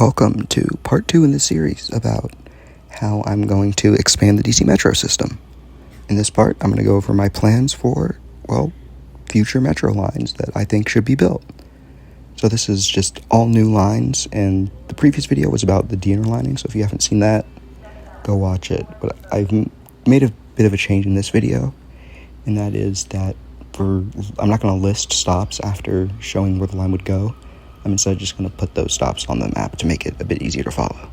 Welcome to part 2 in this series about how I'm going to expand the DC Metro system. In this part, I'm going to go over my plans for, future metro lines that I think should be built. So this is just all new lines, and the previous video was about the D interlining, so if you haven't seen that, go watch it. But I've made a bit of a change in this video, and that is that I'm not going to list stops after showing where the line would go. I'm instead just going to put those stops on the map to make it a bit easier to follow.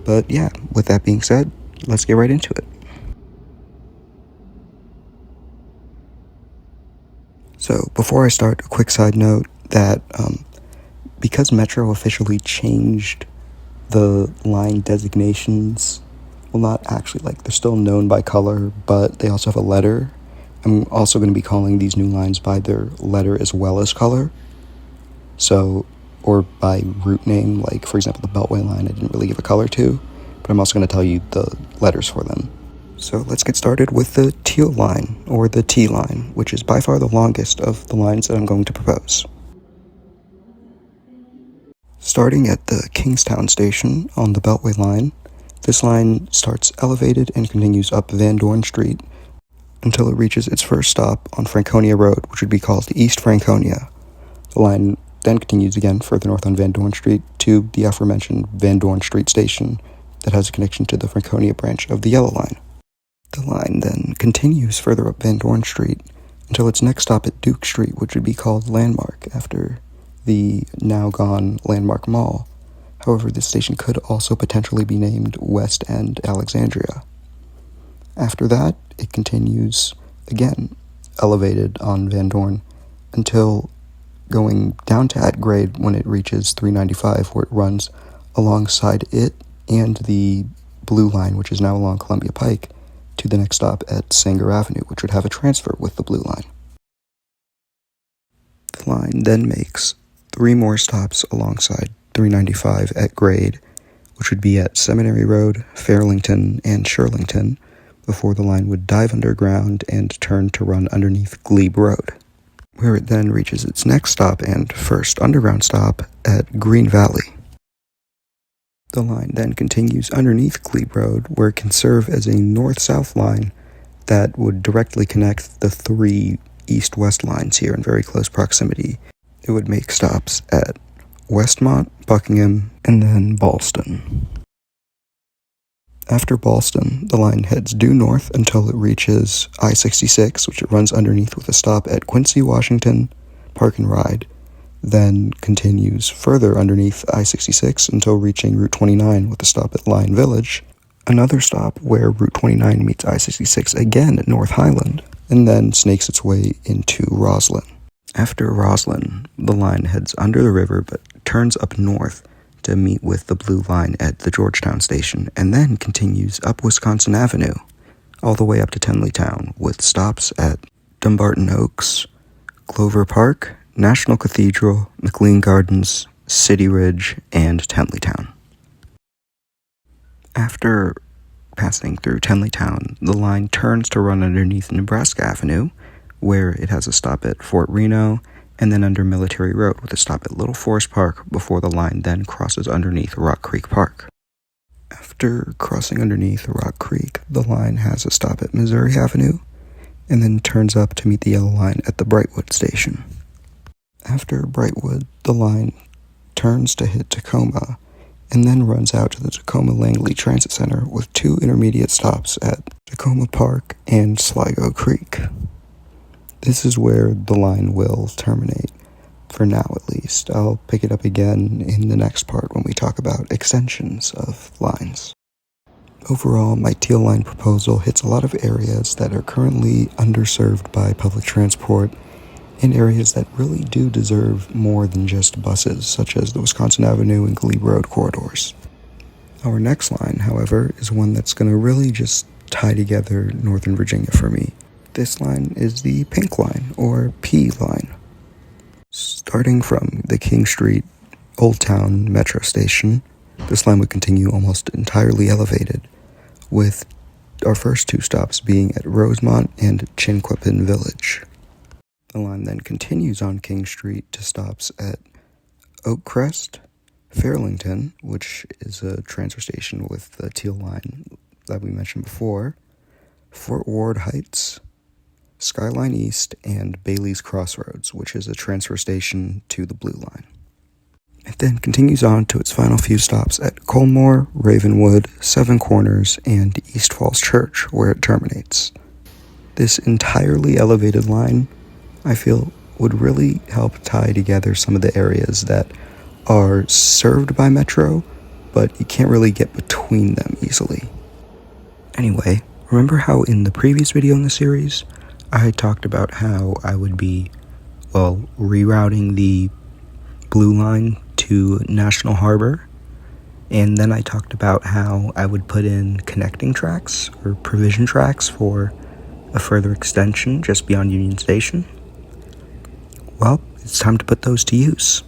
But yeah, with that being said, let's get right into it. So before I start, a quick side note that because Metro officially changed the line designations, well, not actually, they're still known by color, but they also have a letter. I'm also going to be calling these new lines by their letter as well as color. So, or by route name, like for example the Beltway line I didn't really give a color to, but I'm also going to tell you the letters for them. So let's get started with the teal line, or the T line, which is by far the longest of the lines that I'm going to propose. Starting at the Kingstown station on the Beltway line, this line starts elevated and continues up Van Dorn Street until it reaches its first stop on Franconia Road, which would be called East Franconia. The line then continues again further north on Van Dorn Street to the aforementioned Van Dorn Street station that has a connection to the Franconia branch of the Yellow Line. The line then continues further up Van Dorn Street until its next stop at Duke Street, which would be called Landmark after the now gone Landmark Mall. However, this station could also potentially be named West End Alexandria. After that, it continues again elevated on Van Dorn until going down to at grade when it reaches 395, where it runs alongside it and the blue line, which is now along Columbia Pike, to the next stop at Sanger Avenue, which would have a transfer with the blue line. The line then makes 3 more stops alongside 395 at grade, which would be at Seminary Road, Fairlington, and Shirlington, before the line would dive underground and turn to run underneath Glebe Road, where it then reaches its next stop and first underground stop at Green Valley. The line then continues underneath Glebe Road, where it can serve as a north-south line that would directly connect the 3 east-west lines here in very close proximity. It would make stops at Westmont, Buckingham, and then Ballston. After Ballston, the line heads due north until it reaches I-66, which it runs underneath with a stop at Quincy, Washington, Park and Ride, then continues further underneath I-66 until reaching Route 29 with a stop at Lion Village, another stop where Route 29 meets I-66 again at North Highland, and then snakes its way into Roslyn. After Roslyn, the line heads under the river but turns up north to meet with the blue line at the Georgetown station, and then continues up Wisconsin Avenue, all the way up to Tenleytown, with stops at Dumbarton Oaks, Clover Park, National Cathedral, McLean Gardens, City Ridge, and Tenleytown. After passing through Tenleytown, the line turns to run underneath Nebraska Avenue, where it has a stop at Fort Reno, and then under Military Road with a stop at Little Forest Park before the line then crosses underneath Rock Creek Park. After crossing underneath Rock Creek, the line has a stop at Missouri Avenue, and then turns up to meet the Yellow Line at the Brightwood station. After Brightwood, the line turns to hit Tacoma, and then runs out to the Tacoma-Langley Transit Center with 2 intermediate stops at Tacoma Park and Sligo Creek. This is where the line will terminate, for now at least. I'll pick it up again in the next part when we talk about extensions of lines. Overall, my teal line proposal hits a lot of areas that are currently underserved by public transport, and areas that really do deserve more than just buses, such as the Wisconsin Avenue and Glebe Road corridors. Our next line, however, is one that's going to really just tie together Northern Virginia for me. This line is the Pink Line, or P line. Starting from the King Street Old Town Metro Station, this line would continue almost entirely elevated, with our first 2 stops being at Rosemont and Chinquapin Village. The line then continues on King Street to stops at Oakcrest, Fairlington, which is a transfer station with the teal line that we mentioned before, Fort Ward Heights, Skyline East, and Bailey's Crossroads, which is a transfer station to the Blue Line. It then continues on to its final few stops at Colmore, Ravenwood, Seven Corners, and East Falls Church, where it terminates. This entirely elevated line, I feel, would really help tie together some of the areas that are served by Metro, but you can't really get between them easily. Anyway, remember how in the previous video in the series, I had talked about how I would be, rerouting the Blue Line to National Harbor, and then I talked about how I would put in connecting tracks or provision tracks for a further extension just beyond Union Station. Well, it's time to put those to use.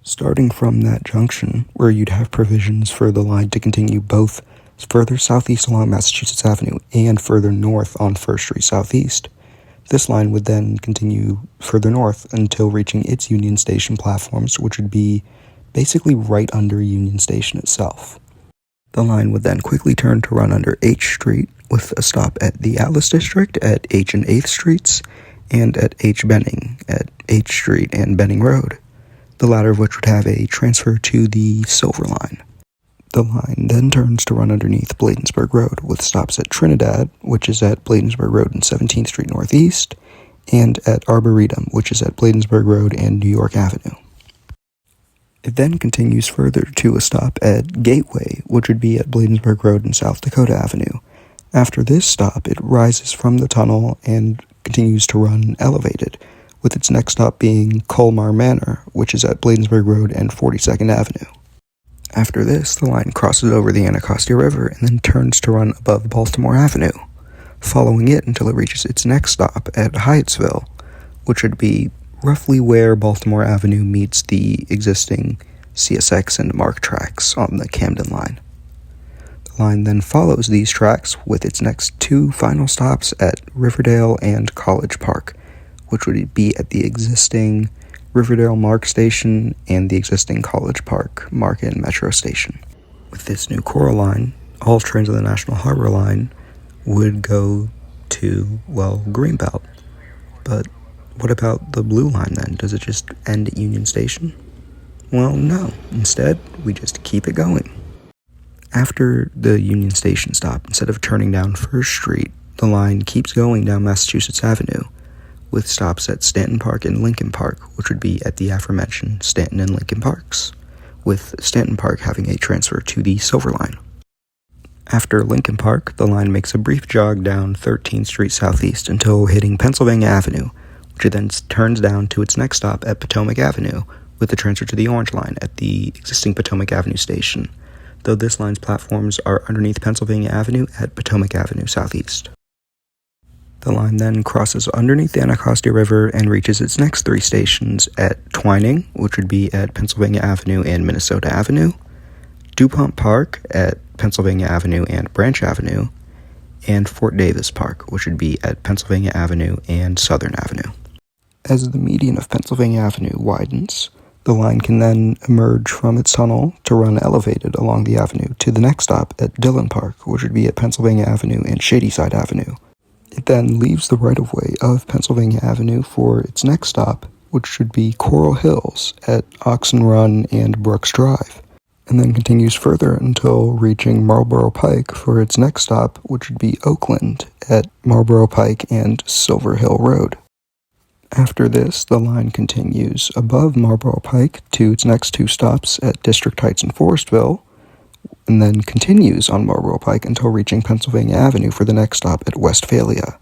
Starting from that junction, where you'd have provisions for the line to continue both further southeast along Massachusetts Avenue and further north on First Street Southeast, this line would then continue further north until reaching its Union Station platforms, which would be basically right under Union Station itself. The line would then quickly turn to run under H Street, with a stop at the Atlas District at H and 8th Streets, and at H Benning at H Street and Benning Road, the latter of which would have a transfer to the Silver Line. The line then turns to run underneath Bladensburg Road, with stops at Trinidad, which is at Bladensburg Road and 17th Street Northeast, and at Arboretum, which is at Bladensburg Road and New York Avenue. It then continues further to a stop at Gateway, which would be at Bladensburg Road and South Dakota Avenue. After this stop, it rises from the tunnel and continues to run elevated, with its next stop being Colmar Manor, which is at Bladensburg Road and 42nd Avenue. After this, the line crosses over the Anacostia River and then turns to run above Baltimore Avenue, following it until it reaches its next stop at Hyattsville, which would be roughly where Baltimore Avenue meets the existing CSX and MARC tracks on the Camden line. The line then follows these tracks with its next two final stops at Riverdale and College Park, which would be at the existing Riverdale MARC station and the existing College Park MARC and Metro station. With this new Coral line, all trains on the National Harbor line would go to, Greenbelt. But what about the Blue Line then? Does it just end at Union Station? Well, no. Instead, we just keep it going. After the Union Station stop, instead of turning down First Street, the line keeps going down Massachusetts Avenue, with stops at Stanton Park and Lincoln Park, which would be at the aforementioned Stanton and Lincoln Parks, with Stanton Park having a transfer to the Silver Line. After Lincoln Park, the line makes a brief jog down 13th Street Southeast until hitting Pennsylvania Avenue, which it then turns down to its next stop at Potomac Avenue, with the transfer to the Orange Line at the existing Potomac Avenue station, though this line's platforms are underneath Pennsylvania Avenue at Potomac Avenue Southeast. The line then crosses underneath the Anacostia River and reaches its next three stations at Twining, which would be at Pennsylvania Avenue and Minnesota Avenue, DuPont Park at Pennsylvania Avenue and Branch Avenue, and Fort Davis Park, which would be at Pennsylvania Avenue and Southern Avenue. As the median of Pennsylvania Avenue widens, the line can then emerge from its tunnel to run elevated along the avenue to the next stop at Dillon Park, which would be at Pennsylvania Avenue and Shadyside Avenue. It then leaves the right-of-way of Pennsylvania Avenue for its next stop, which should be Coral Hills at Oxen Run and Brooks Drive, and then continues further until reaching Marlboro Pike for its next stop, which would be Oakland at Marlboro Pike and Silver Hill Road. After this, the line continues above Marlboro Pike to its next two stops at District Heights and Forestville, and then continues on Marlboro Pike until reaching Pennsylvania Avenue for the next stop at Westphalia.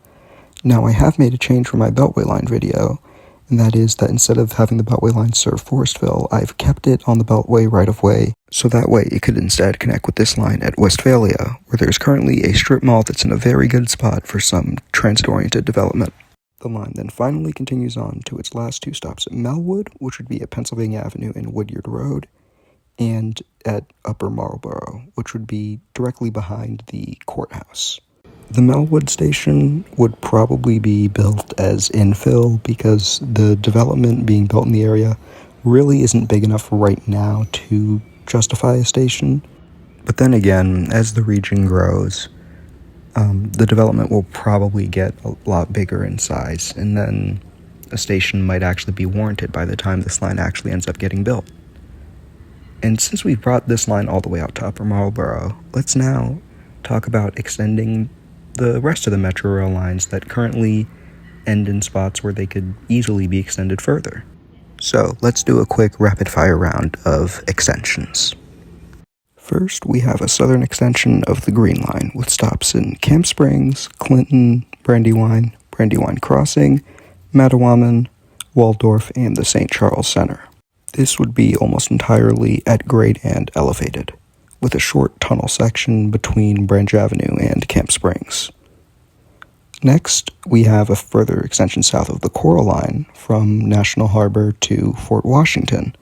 Now, I have made a change for my Beltway line video, and that is that instead of having the Beltway line serve Forestville, I've kept it on the Beltway right-of-way, so that way it could instead connect with this line at Westphalia, where there's currently a strip mall that's in a very good spot for some transit-oriented development. The line then finally continues on to its last two stops at Melwood, which would be at Pennsylvania Avenue and Woodyard Road, and at Upper Marlboro, which would be directly behind the courthouse. The Melwood station would probably be built as infill because the development being built in the area really isn't big enough right now to justify a station. But then again, as the region grows, the development will probably get a lot bigger in size, and then a station might actually be warranted by the time this line actually ends up getting built. And since we've brought this line all the way out to Upper Marlboro, let's now talk about extending the rest of the Metro Rail lines that currently end in spots where they could easily be extended further. So let's do a quick rapid-fire round of extensions. First, we have a southern extension of the Green Line with stops in Camp Springs, Clinton, Brandywine, Brandywine Crossing, Mattawaman, Waldorf, and the St. Charles Center. This would be almost entirely at grade and elevated, with a short tunnel section between Branch Avenue and Camp Springs. Next, we have a further extension south of the Coral Line from National Harbor to Fort Washington,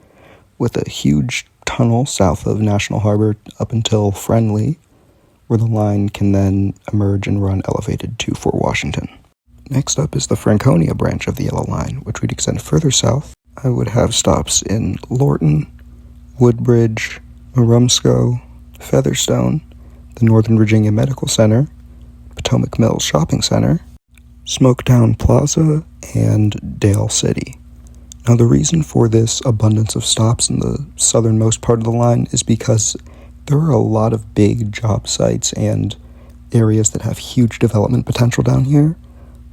with a huge tunnel south of National Harbor up until Friendly, where the line can then emerge and run elevated to Fort Washington. Next up is the Franconia branch of the Yellow Line, which would extend further south. I would have stops in Lorton, Woodbridge, Marumsco, Featherstone, the Northern Virginia Medical Center, Potomac Mills Shopping Center, Smoketown Plaza, and Dale City. Now, the reason for this abundance of stops in the southernmost part of the line is because there are a lot of big job sites and areas that have huge development potential down here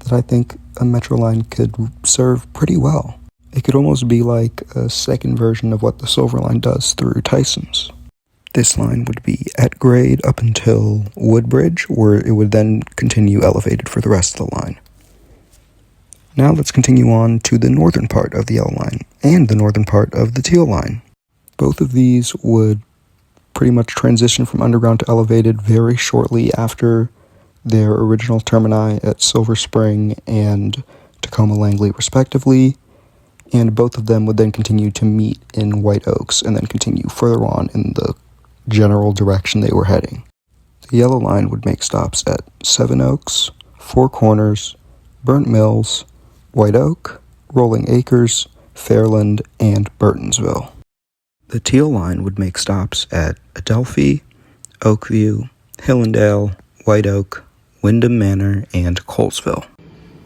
that I think a Metro line could serve pretty well. It could almost be like a second version of what the Silver Line does through Tysons. This line would be at grade up until Woodbridge, where it would then continue elevated for the rest of the line. Now let's continue on to the northern part of the Yellow Line and the northern part of the Teal Line. Both of these would pretty much transition from underground to elevated very shortly after their original termini at Silver Spring and Tacoma Langley respectively, and both of them would then continue to meet in White Oaks and then continue further on in the general direction they were heading. The Yellow Line would make stops at Seven Oaks, Four Corners, Burnt Mills, White Oak, Rolling Acres, Fairland, and Burtonsville. The Teal Line would make stops at Adelphi, Oakview, Hillendale, White Oak, Wyndham Manor, and Colesville.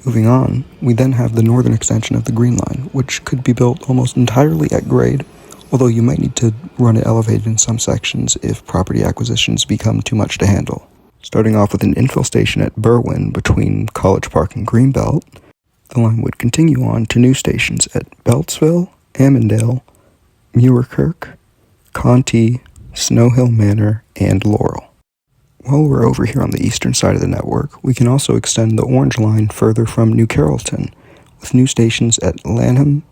Moving on, we then have the northern extension of the Green Line, which could be built almost entirely at grade, although you might need to run it elevated in some sections if property acquisitions become too much to handle. Starting off with an infill station at Berwyn between College Park and Greenbelt, the line would continue on to new stations at Beltsville, Ammondale, Muirkirk, Conti, Snow Hill Manor, and Laurel. While we're over here on the eastern side of the network, we can also extend the Orange Line further from New Carrollton, with new stations at Lanham,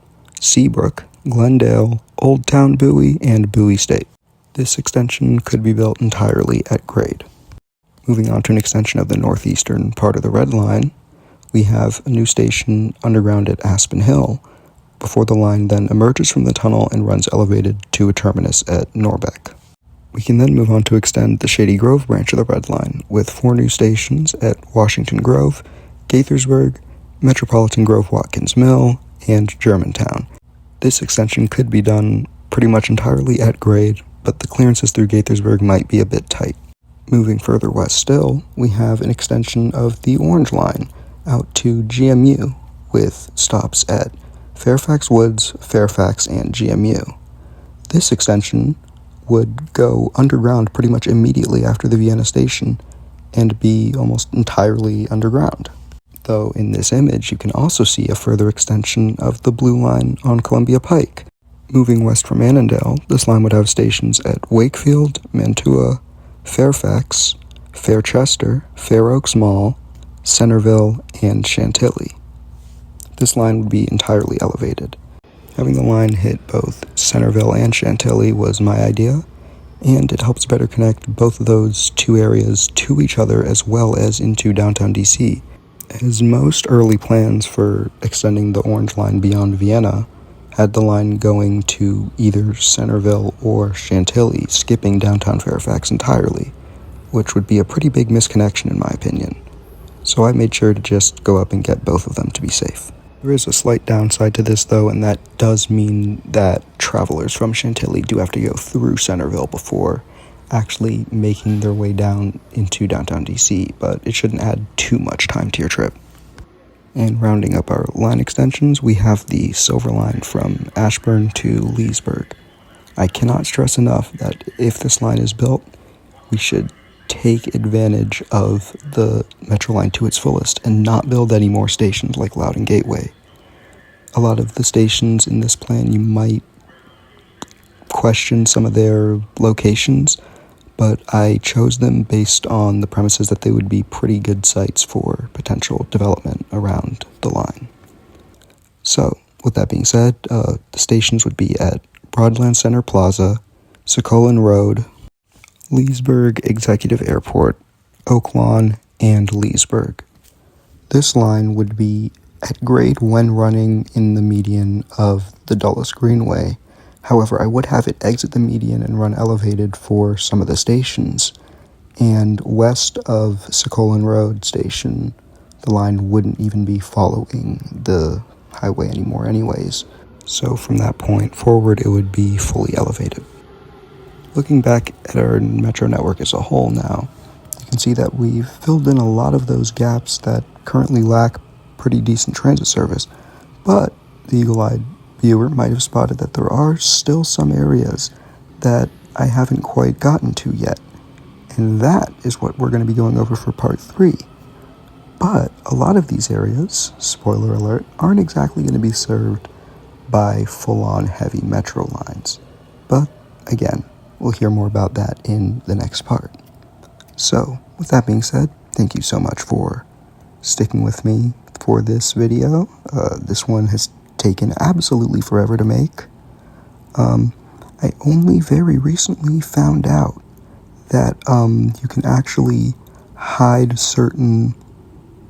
Seabrook, Glendale, Old Town Bowie, and Bowie State. This extension could be built entirely at grade. Moving on to an extension of the northeastern part of the Red Line, we have a new station underground at Aspen Hill, before the line then emerges from the tunnel and runs elevated to a terminus at Norbeck. We can then move on to extend the Shady Grove branch of the Red Line, with 4 new stations at Washington Grove, Gaithersburg, Metropolitan Grove Watkins Mill, and Germantown. This extension could be done pretty much entirely at grade, but the clearances through Gaithersburg might be a bit tight. Moving further west still, we have an extension of the Orange Line out to GMU, with stops at Fairfax Woods, Fairfax, and GMU. This extension would go underground pretty much immediately after the Vienna station and be almost entirely underground. Though in this image you can also see a further extension of the Blue Line on Columbia Pike. Moving west from Annandale, this line would have stations at Wakefield, Mantua, Fairfax, Fairchester, Fair Oaks Mall, Centerville, and Chantilly. This line would be entirely elevated. Having the line hit both Centerville and Chantilly was my idea, and it helps better connect both of those two areas to each other as well as into downtown DC, as most early plans for extending the Orange Line beyond Vienna had the line going to either Centerville or Chantilly, skipping downtown Fairfax entirely, which would be a pretty big misconnection in my opinion. So I made sure to just go up and get both of them to be safe. There is a slight downside to this, though, and that does mean that travelers from Chantilly do have to go through Centerville before actually making their way down into downtown DC, but it shouldn't add too much time to your trip. And rounding up our line extensions, we have the Silver Line from Ashburn to Leesburg. I cannot stress enough that if this line is built, we should take advantage of the Metro line to its fullest and not build any more stations like Loudoun Gateway. A lot of the stations in this plan, you might question some of their locations, but I chose them based on the premises that they would be pretty good sites for potential development around the line. So, with that being said, the stations would be at Broadland Center Plaza, Sokolin Road, Leesburg Executive Airport, Oak Lawn, and Leesburg. This line would be at grade when running in the median of the Dulles Greenway. However, I would have it exit the median and run elevated for some of the stations. And west of Sokolin Road Station, the line wouldn't even be following the highway anymore anyways. So from that point forward, it would be fully elevated. Looking back at our metro network as a whole now, you can see that we've filled in a lot of those gaps that currently lack pretty decent transit service, but the eagle-eyed viewer might have spotted that there are still some areas that I haven't quite gotten to yet, and that is what we're going to be going over for part 3. But a lot of these areas, spoiler alert, aren't exactly going to be served by full-on heavy metro lines, but again, we'll hear more about that in the next part. So, with that being said, thank you so much for sticking with me for this video. This one has taken absolutely forever to make. I only very recently found out that you can actually hide certain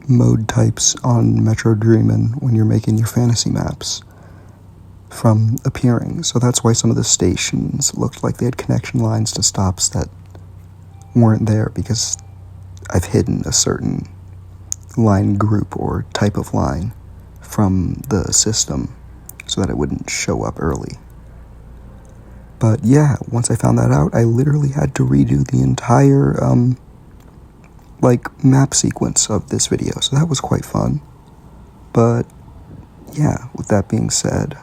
mode types on Metro Dreamin' when you're making your fantasy maps from appearing. So that's why some of the stations looked like they had connection lines to stops that weren't there, because I've hidden a certain line group or type of line from the system so that it wouldn't show up early. But yeah, once I found that out, I literally had to redo the entire map sequence of this video, so that was quite fun. But yeah, with that being said,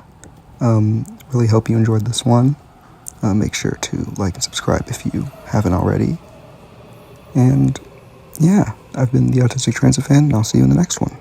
really hope you enjoyed this one. Make sure to like and subscribe if you haven't already. And yeah, I've been the Autistic Transit Fan, and I'll see you in the next one.